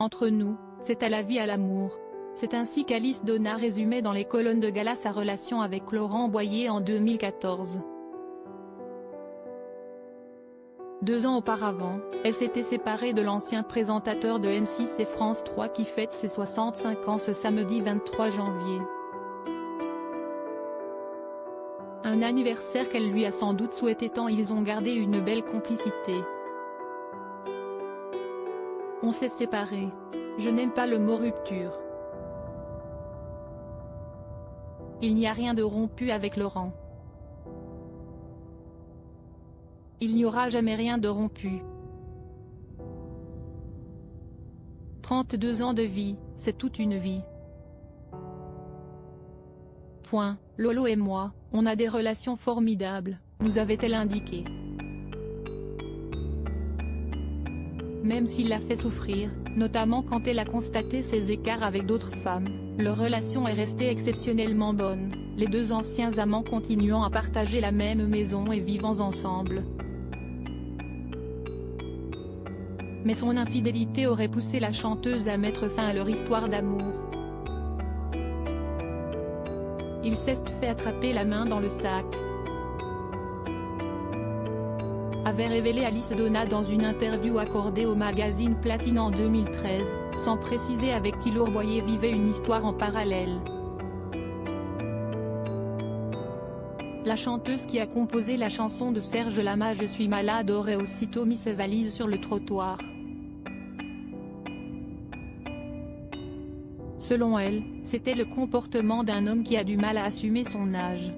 Entre nous, c'est à la vie à l'amour. C'est ainsi qu'Alice Donna résumait dans les colonnes de Gala sa relation avec Laurent Boyer en 2014. 2 ans auparavant, elle s'était séparée de l'ancien présentateur de M6 et France 3 qui fête ses 65 ans ce samedi 23 janvier. Un anniversaire qu'elle lui a sans doute souhaité tant ils ont gardé une belle complicité. On s'est séparés. Je n'aime pas le mot rupture. Il n'y a rien de rompu avec Laurent. Il n'y aura jamais rien de rompu. 32 ans de vie, c'est toute une vie. Point. Lolo et moi, on a des relations formidables, nous avait-elle indiqué. Même s'il l'a fait souffrir, notamment quand elle a constaté ses écarts avec d'autres femmes, leur relation est restée exceptionnellement bonne, les 2 anciens amants continuant à partager la même maison et vivant ensemble. Mais son infidélité aurait poussé la chanteuse à mettre fin à leur histoire d'amour. Il s'est fait attraper la main dans le sac, avait révélé Alice Donna dans une interview accordée au magazine Platine en 2013, sans préciser avec qui Laurent Boyer vivait une histoire en parallèle. La chanteuse qui a composé la chanson de Serge Lama Je suis malade aurait aussitôt mis ses valises sur le trottoir. Selon elle, c'était le comportement d'un homme qui a du mal à assumer son âge.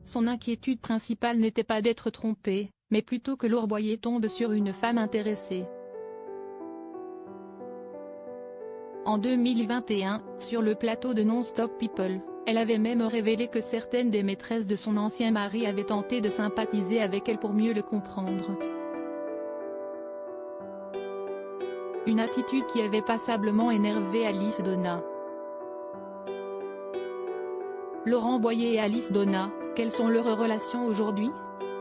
Son inquiétude principale n'était pas d'être trompé, mais plutôt que Laurent Boyer tombe sur une femme intéressée. En 2021, sur le plateau de Non-Stop People, elle avait même révélé que certaines des maîtresses de son ancien mari avaient tenté de sympathiser avec elle pour mieux le comprendre. Une attitude qui avait passablement énervé Alice Donna. Laurent Boyer et Alice Donna, quelles sont leurs relations aujourd'hui?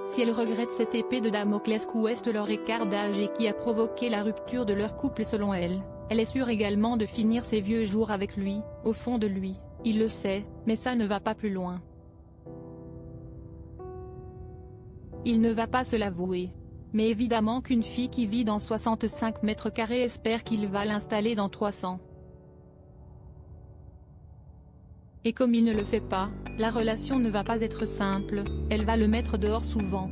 Si elle regrette cette épée de Damoclès qu'ouest leur écart d'âge et qui a provoqué la rupture de leur couple selon elle, elle est sûre également de finir ses vieux jours avec lui, au fond de lui, il le sait, mais ça ne va pas plus loin. Il ne va pas se l'avouer. Mais évidemment qu'une fille qui vit dans 65 mètres carrés espère qu'il va l'installer dans 300. Et comme il ne le fait pas, la relation ne va pas être simple, elle va le mettre dehors souvent.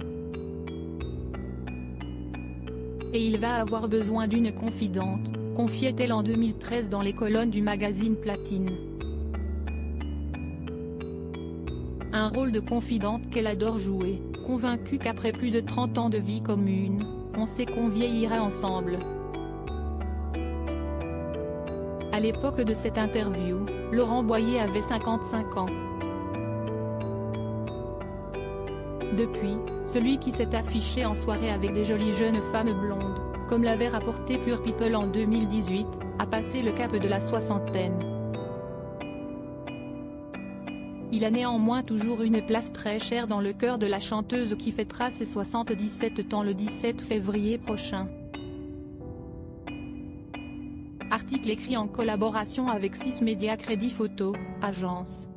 Et il va avoir besoin d'une confidente, confiait-elle en 2013 dans les colonnes du magazine Platine. Un rôle de confidente qu'elle adore jouer, convaincue qu'après plus de 30 ans de vie commune, on sait qu'on vieillira ensemble. À l'époque de cette interview, Laurent Boyer avait 55 ans. Depuis, celui qui s'est affiché en soirée avec des jolies jeunes femmes blondes, comme l'avait rapporté Pure People en 2018, a passé le cap de la soixantaine. Il a néanmoins toujours une place très chère dans le cœur de la chanteuse qui fêtera ses 77 ans le 17 février prochain. Article écrit en collaboration avec 6 Médias Crédit Photo, agence.